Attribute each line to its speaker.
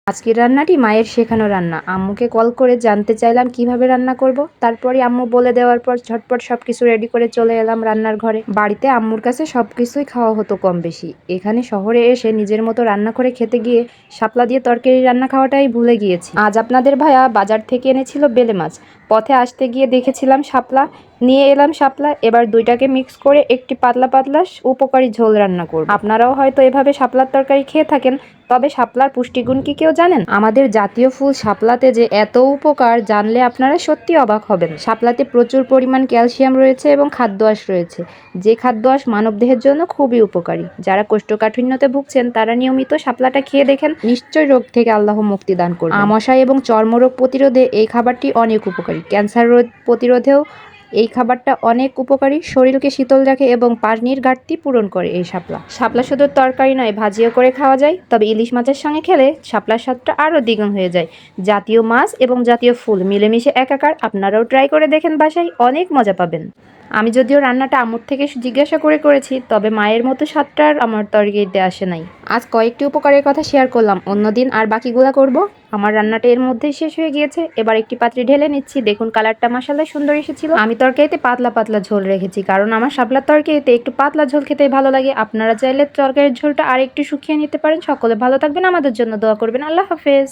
Speaker 1: আজকের রান্নাটি মায়ের শেখানো রান্না। আম্মুকে কল করে জানতে চাইলাম কিভাবে রান্না করব। তারপরে আম্মু বলে দেওয়ার পর ঝটপট সবকিছু রেডি করে চলে এলাম রান্নার ঘরে। বাড়িতে আম্মুর কাছে সবকিছুই খাওয়া হতো কম বেশি। এখানে শহরে এসে নিজের মতো রান্না করে খেতে গিয়ে শাপলা দিয়ে তরকারি রান্না খাওয়াটাই ভুলে গিয়েছি। আজ আপনাদের ভাইয়া বাজার থেকে এনেছিল বেলে মাছ। পথে আসতে গিয়ে দেখেছিলাম শাপলা, নিয়ে এলাম শাপলা। এবার দুইটাকে মিক্স করে একটি পাতলা পাতলা উপকারী ঝোল রান্না করব। আপনারাও হয়তো এভাবে শাপলার তরকারি খেয়ে থাকেন। তবে শাপলার পুষ্টিগুণ কি কেউ জানেন? আমাদের জাতীয় ফুল শাপলাতে যে এত উপকার জানলে আপনারা সত্যি অবাক হবেন। শাপলাতে প্রচুর পরিমাণ ক্যালসিয়াম রয়েছে এবং খাদ্য আঁশ রয়েছে, যে খাদ্য আঁশ মানবদেহের জন্য খুবই উপকারী। যারা কোষ্ঠকাঠিন্যতে ভুগছেন তারা নিয়মিত শাপলাটা খেয়ে দেখেন, নিশ্চয়ই রোগ থেকে আল্লাহ মুক্তি দান করবেন। আমাশয় এবং চর্মরোগ প্রতিরোধে এই খাবারটি অনেক উপকারী। ক্যান্সার রোগ প্রতিরোধেও এই খাবারটা অনেক উপকারী, শরীরকে শীতল রাখে এবং পানির ঘাটতি পূরণ করে এই শাপলা শুধু তরকারি নয়, ভাজিও করে খাওয়া যায়। তবে ইলিশ মাছের সঙ্গে খেলে শাপলার স্বাদটা আরও দ্বিগুণ হয়ে যায়। জাতীয় মাছ এবং জাতীয় ফুল মিলেমিশে একাকার। আপনারাও ট্রাই করে দেখেন বাসায়, অনেক মজা পাবেন। আমি যদিও রান্নাটা আম্মুর থেকে জিজ্ঞাসা করে করেছি, তবে মায়ের মতো স্বাদটা আর আমার তরকারিতে আসে নাই। আজ কয়েকটি উপকারের কথা শেয়ার করলাম, অন্যদিন আর বাকিগুলা করব। আমার রান্নাটা এর মধ্যেই শেষ হয়ে গিয়েছে। এবার একটি পাত্রে ঢেলে নিচ্ছি। দেখুন কালারটা মাশাআল্লাহ সুন্দর এসেছিল। আমি তরকারিতে পাতলা পাতলা ঝোল রেখেছি, কারণ আমার শাপলার তরকারিতে একটু পাতলা ঝোল খেতেই ভালো লাগে। আপনারা চাইলে তরকারির ঝোলটা আর একটু শুকিয়ে নিতে পারেন। সকলে ভালো থাকবেন, আমাদের জন্য দোয়া করবেন। আল্লাহ হাফেজ।